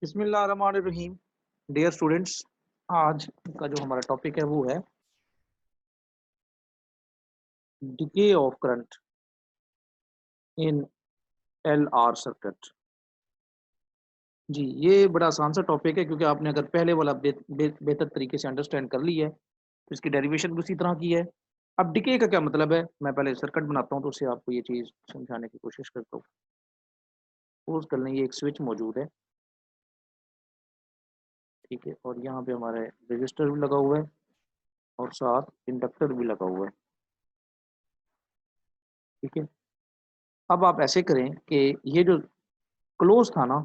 बिस्मिल्लाहिर्रहमानिर्रहीम। Dear students, आज का जो हमारा टॉपिक है वो है decay of current in L R circuit. जी, ये बड़ा आसान सा टॉपिक है क्योंकि आपने अगर पहले वाला बेहतर तरीके से अंडरस्टैंड कर लिया है तो इसकी डेरिवेशन भी उसी तरह की है। अब डिके का क्या मतलब है, मैं पहले सर्किट बनाता हूँ तो उससे आपको ये चीज़ समझाने की कोशिश करता हूँ। सपोज कर लें ये एक स्विच मौजूद है, ठीक है, और यहाँ पे हमारे रजिस्टर भी लगा हुआ है और साथ इंडक्टर भी लगा हुआ है, ठीक है। अब आप ऐसे करें कि ये जो क्लोज था ना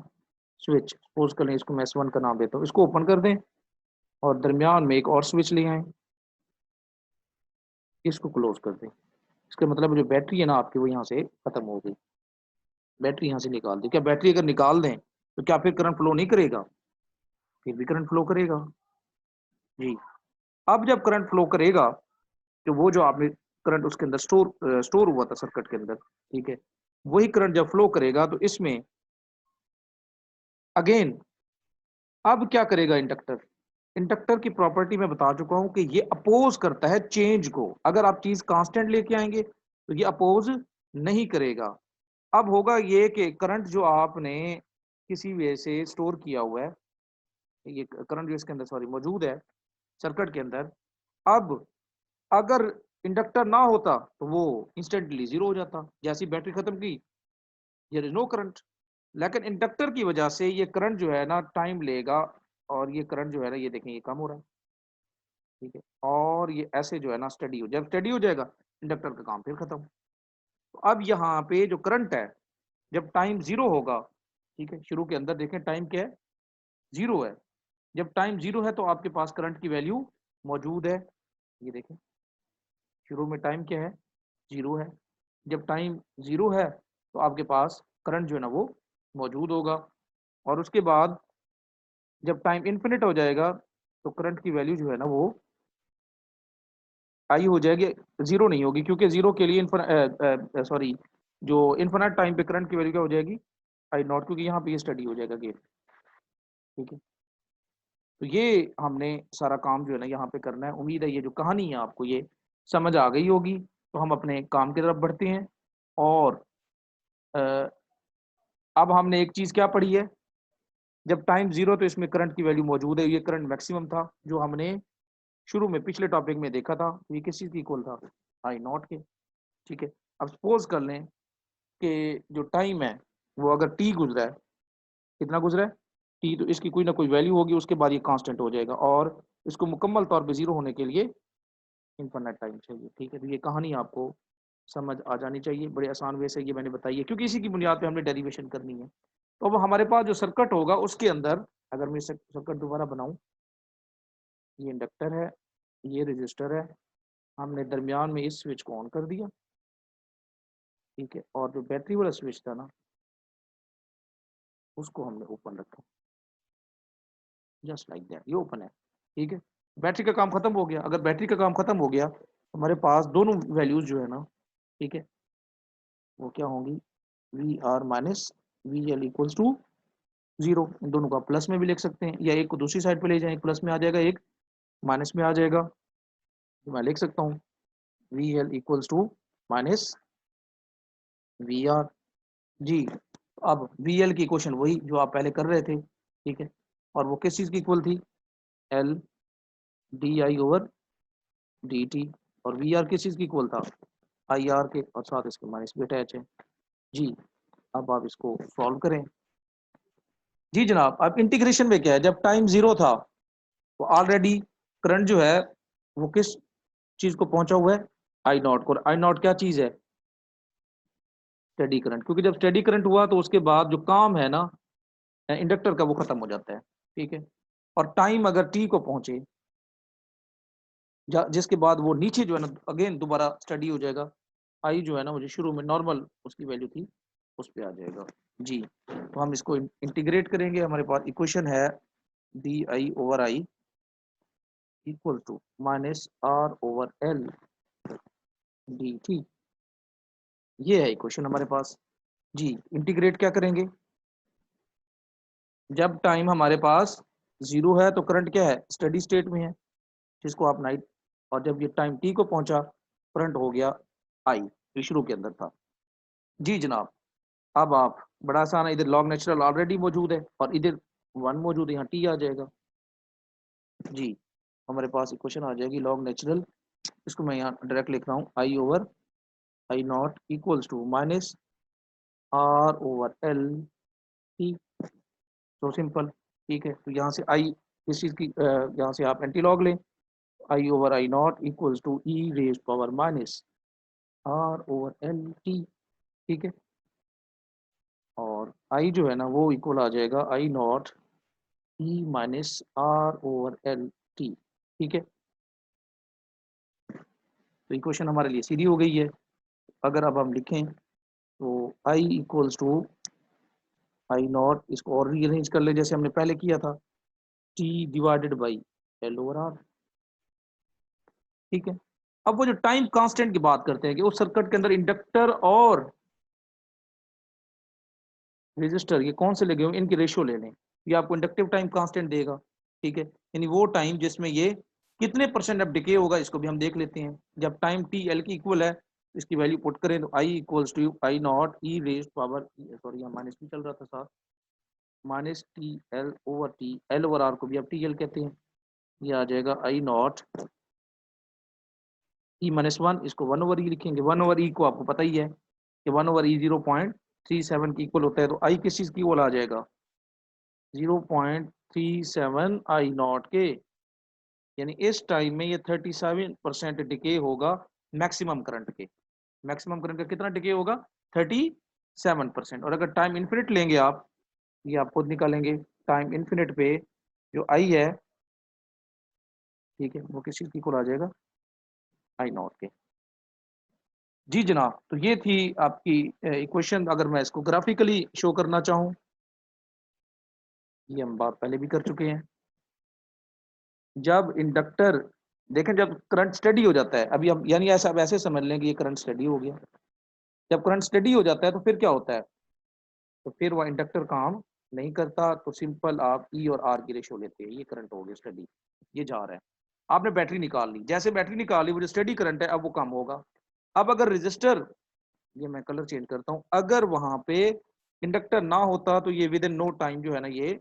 स्विच, सपोज कर लें इसको मैं S1 का नाम देता हूँ, इसको ओपन कर दें और दरमियान में एक और स्विच ले आए, इसको क्लोज कर दें। इसका मतलब जो बैटरी है ना आपकी वो यहाँ से खत्म हो गई, बैटरी यहाँ से निकाल दी। क्या बैटरी अगर निकाल दें तो क्या फिर करंट फ्लो नहीं करेगा? फिर भी करंट फ्लो करेगा। जी, अब जब करंट फ्लो करेगा तो वो जो आपने करंट उसके अंदर स्टोर हुआ था सर्किट के अंदर, ठीक है, वही करंट जब फ्लो करेगा तो इसमें अगेन अब क्या करेगा इंडक्टर? इंडक्टर की प्रॉपर्टी मैं बता चुका हूं कि ये अपोज करता है चेंज को। अगर आप चीज कांस्टेंट लेके आएंगे तो ये अपोज नहीं करेगा। अब होगा ये कि करंट जो आपने किसी वे से स्टोर किया हुआ है, ये करंट जो इसके अंदर सॉरी मौजूद है सर्किट के अंदर, अब अगर इंडक्टर ना होता तो वो इंस्टेंटली जीरो हो जाता। जैसी बैटरी खत्म की, देयर इज नो करंट। लेकिन इंडक्टर की वजह से ये करंट जो है ना टाइम लेगा, और ये करंट जो है ना ये देखें ये कम हो रहा है, ठीक है, और ये ऐसे जो है ना स्टडी हो, जब स्टडी हो जाएगा इंडक्टर का काम फिर खत्म। तो अब यहाँ पे जो करंट है जब टाइम जीरो होगा, ठीक है, शुरू के अंदर देखें टाइम क्या है, जीरो है। जब टाइम जीरो है तो आपके पास करंट की वैल्यू मौजूद है, ये देखें शुरू में टाइम क्या है, जीरो है। जब टाइम जीरो है तो आपके पास करंट जो है ना वो मौजूद होगा, और उसके बाद जब टाइम इन्फिनिट हो जाएगा तो करंट की वैल्यू जो है ना वो आई हो जाएगी, जीरो नहीं होगी, क्योंकि जीरो के लिए सॉरी जो इन्फिनिट टाइम पे करंट की वैल्यू क्या हो जाएगी, आई नॉट, क्योंकि यहाँ पे ये स्टडी हो जाएगा गेट, ठीक है। तो ये हमने सारा काम जो है ना यहाँ पे करना है। उम्मीद है ये जो कहानी है आपको ये समझ आ गई होगी। तो हम अपने काम की तरफ बढ़ते हैं, और अ, अब हमने एक चीज़ क्या पढ़ी है, जब टाइम जीरो तो इसमें करंट की वैल्यू मौजूद है, ये करंट मैक्सिमम था जो हमने शुरू में पिछले टॉपिक में देखा था। ये किस चीज़ की इक्वल था, आई नॉट के, ठीक है। अब सपोज कर लें कि जो टाइम है वो अगर टी गुजरा है, कितना गुजरा है टी, तो इसकी कोई ना कोई वैल्यू होगी, उसके बाद ये कांस्टेंट हो जाएगा, और इसको मुकम्मल तौर पे जीरो होने के लिए इनफाइनाइट टाइम चाहिए, ठीक है। तो ये कहानी आपको समझ आ जानी चाहिए, बड़े आसान वे से ये मैंने बताई है क्योंकि इसी की बुनियाद पे हमने डेरिवेशन करनी है। तो अब हमारे पास जो सर्किट होगा उसके अंदर अगर मैं सर्किट दोबारा बनाऊं, ये इंडक्टर है, ये रजिस्टर है, हमने दरमियान में इस स्विच को ऑन कर दिया, ठीक है, और जो बैटरी वाला स्विच था ना उसको हमने ओपन रखा, जस्ट लाइक दैट, ये ओपन है, ठीक है। बैटरी का काम खत्म हो गया। अगर बैटरी का काम खत्म हो गया हमारे पास दोनों वैल्यूज जो है ना, ठीक है, वो क्या होंगी, V R minus V L equals to zero. इन दोनों को आप प्लस में भी लिख सकते हैं, या एक को दूसरी साइड पे ले जाएं, एक प्लस में आ जाएगा, एक माइनस में आ जाएगा। तो मैं लिख सकता हूँ V L equals to minus V R. जी, अब वी एल की इक्वेशन वही जो आप पहले कर रहे थे, ठीक है, और वो किस चीज़ की इक्वल थी, L D I over D T, और वी आर किस चीज़ की इक्वल था, आई आर के, और साथ इसके माइनस भी अटैच है। जी, अब आप इसको सॉल्व करें। जी जनाब, अब इंटीग्रेशन में क्या है, जब टाइम जीरो था तो ऑलरेडी करंट जो है वो किस चीज को पहुंचा हुआ है, आई नॉट को। आई नॉट क्या चीज है, स्टेडी करंट, क्योंकि जब स्टेडी करंट हुआ तो उसके बाद जो काम है ना इंडक्टर का वो खत्म हो जाता है, ठीक है। और टाइम अगर टी को पहुंचे, जिसके बाद वो नीचे जो है ना अगेन दोबारा स्टडी हो जाएगा, आई जो है ना मुझे शुरू में नॉर्मल उसकी वैल्यू थी उस पर आ जाएगा। जी, तो हम इसको इंटीग्रेट करेंगे, हमारे पास इक्वेशन है D I over I equal to minus R over L D T, ये है इक्वेशन हमारे पास। जी, इंटीग्रेट क्या करेंगे, जब टाइम हमारे पास 0 है तो करंट क्या है, स्टडी स्टेट में है, जिसको आप नाइट, और जब ये टाइम टी को पहुंचा करंट हो गया आई, जो शुरू के अंदर था। जी जनाब, अब आप, बड़ा आसान है, इधर लॉग नेचुरल ऑलरेडी मौजूद है और इधर 1 मौजूद है, यहाँ टी आ जाएगा। जी, हमारे पास इक्वेशन आ जाएगी लॉग नेचुरल, इसको मैं यहाँ डायरेक्ट लिख रहा हूँ, I over I not equals to minus R over L T. तो सिंपल, ठीक है। तो यहाँ से आई, इस चीज़ की यहाँ से आप एंटी लॉग लें, I over I not equals to E raise power minus R over L T, ठीक है। और आई जो है ना वो इक्वल आ जाएगा I not E minus R over L T, ठीक है। तो इक्वेशन हमारे लिए सीधी हो गई है। अगर अब हम लिखें तो I equals to I not, इसको और रीअरेंज कर ले जैसे हमने पहले किया था, T divided by L over R, ठीक है। अब वो जो टाइम कांस्टेंट की बात करते हैं कि उस सर्किट के अंदर इंडक्टर और रेजिस्टर ये कौन से लगे हुए, इनकी रेशियो ले लें, ये आपको इंडक्टिव टाइम कांस्टेंट देगा, ठीक है। यानी वो टाइम जिसमें ये कितने परसेंट अब डिके होगा, इसको भी हम देख लेते हैं। जब टाइम टी एल की इक्वल है, इसकी वैल्यू पुट करें तो I equals to I not E raise power, sorry यहाँ माइनस भी चल रहा था साथ, minus T L over T, L over R को भी अब टी एल कहते हैं। ये आ जाएगा I not E minus one, इसको वन ओवर ई लिखेंगे। वन ओवर ई को आपको पता ही है कि वन ओवर ई 0.37 की इक्वल होता है, तो आई किस चीज़ की इक्वल आ जाएगा, 0.37 आई नॉट के। यानी इस टाइम में ये 37% डिके होगा मैक्सिमम करंट के। मैक्सिमम करंट का कितना डिके होगा, 37%। और अगर टाइम इन्फिनिट लेंगे आप, ये आप खुद निकालेंगे, टाइम इन्फिनिट पे जो आई है, ठीक है, वो किस चीज़ की इक्वल आ जाएगा, आई नॉट के। जी जनाब, तो ये थी आपकी इक्वेशन। अगर मैं इसको ग्राफिकली शो करना चाहूँ, ये हम बात पहले भी कर चुके हैं। जब इंडक्टर, देखें जब करंट स्टडी हो जाता है, अभी हम यानी ऐसा वैसे समझ लें कि ये करंट स्टडी हो गया। जब करंट स्टडी हो जाता है तो फिर क्या होता है, तो फिर वह इंडक्टर काम नहीं करता, तो सिंपल आप ई और आर की रेशो लेते हैं, ये करंट हो गया स्टडी, ये जा रहा है। आपने बैटरी निकाल ली, जैसे बैटरी निकाल ली वो जो स्टडी करंट है अब वो कम होगा। अब अगर रजिस्टर, ये मैं कलर चेंज करता हूँ, अगर वहां पे इंडक्टर ना होता तो ये विद इन नो टाइम जो है ना ये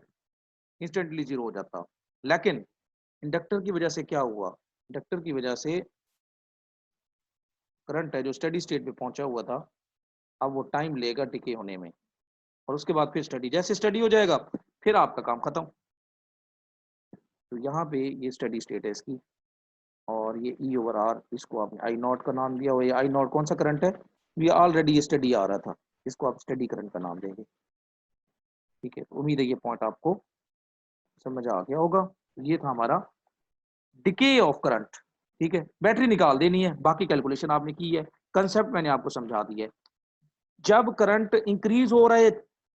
इंस्टेंटली जीरो हो जाता। लेकिन इंडक्टर की वजह से क्या हुआ, इंडक्टर की वजह से करंट है जो स्टडी स्टेट पे पहुंचा हुआ था, अब वो टाइम लेगा डिके होने में, और उसके बाद फिर स्टडी, जैसे स्टडी हो जाएगा फिर आपका काम खत्म। तो यहाँ पे ये स्टडी स्टेट है इसकी, और ये ई ओवर आर, इसको आपने आई नॉट का नाम दिया हुआ, ये आई नॉट कौन सा करंट है, ये ऑलरेडी ये स्टडी आ रहा था, इसको आप स्टडी करंट का नाम देंगे, ठीक है। उम्मीद है ये पॉइंट आपको समझ आ गया होगा। ये था हमारा डिके ऑफ करंट, ठीक है। बैटरी निकाल देनी है, बाकी कैलकुलेशन आपने की है, कंसेप्ट मैंने आपको समझा दिया है। जब करंट इंक्रीज हो रहा है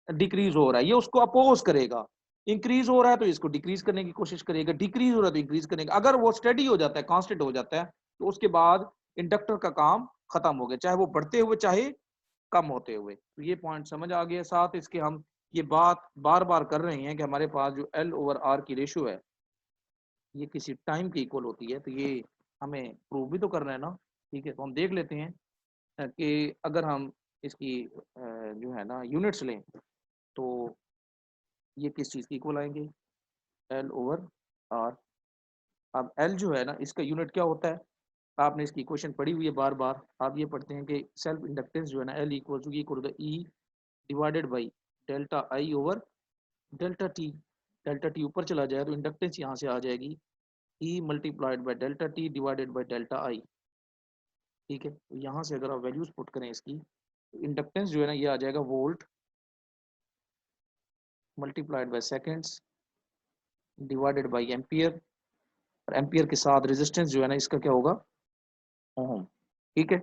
डिक्रीज हो रहा है, ये उसको अपोज करेगा। इंक्रीज हो रहा है तो इसको डिक्रीज करने की कोशिश करेगा, डिक्रीज हो रहा है तो इंक्रीज करेगा। अगर वो स्टेडी हो जाता है, कांस्टेंट हो जाता है, तो उसके बाद इंडक्टर का काम खत्म हो गया, चाहे वो बढ़ते हुए चाहे कम होते हुए। तो ये पॉइंट समझ आ गया। साथ इसके हम ये बात बार बार कर रहे हैं कि हमारे पास जो एल ओवर आर की रेशियो है ये किसी टाइम की इक्वल होती है, तो ये हमें प्रूव भी तो करना है ना, ठीक है। तो हम देख लेते हैं कि अगर हम इसकी जो है ना यूनिट्स लें तो ये किस चीज़ की इक्वल आएंगे, एल ओवर आर। अब एल जो है ना इसका यूनिट क्या होता है, आपने इसकी इक्वेशन पढ़ी हुई है बार बार। आप ये पढ़ते हैं कि सेल्फ इंडक्टेंस जो है ना L equal to E divided by delta I over delta T. Delta T ऊपर चला जाए तो इंडक्टेंस यहाँ से आ जाएगी E multiplied by delta T divided by delta I, ठीक है। तो यहाँ से अगर आप वैल्यूज पुट करें इसकी, तो इंडक्टेंस जो है ना ये आ जाएगा volt multiplied by seconds divided by ampere, और एम्पियर के साथ रेजिस्टेंस जो है ना इसका क्या होगा, ओम, ठीक है।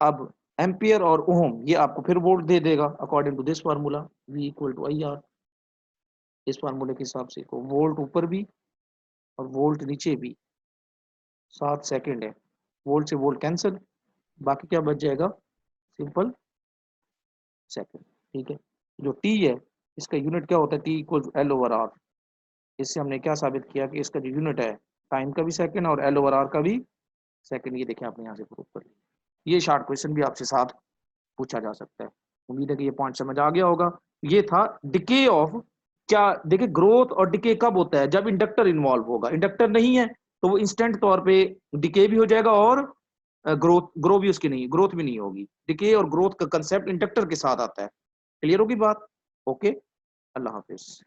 अब एम्पियर और ओम ये आपको फिर वोल्ट दे देगा according to this formula, V equal to I R. इस फार्मूले के हिसाब से को वोल्ट ऊपर भी और वोल्ट नीचे भी 7 सेकेंड है, वोल्ट से वोल्ट कैंसिल, बाकी क्या बच जाएगा, सिंपल सेकेंड, ठीक है। जो टी है इसका यूनिट क्या होता है, T equal L over R. इससे हमने क्या साबित किया कि इसका जो यूनिट है टाइम का भी सेकंड और एल ओवर आर का भी सेकंड। ये देखें आपने यहाँ से प्रूव कर लिया। ये शार्ट क्वेश्चन भी आपसे साथ पूछा जा सकता है। उम्मीद है कि ये पॉइंट समझ आ गया होगा। ये था डिके ऑफ, क्या देखिए ग्रोथ और डिके कब होता है, जब इंडक्टर इन्वॉल्व होगा। इंडक्टर नहीं है तो वो इंस्टेंट तौर पे डिके भी हो जाएगा और ग्रो भी उसकी नहीं, ग्रोथ भी नहीं होगी। डिके और ग्रोथ का कंसेप्ट इंडक्टर के साथ आता है। क्लियर होगी बात? ओके, अल्लाह हाफिज।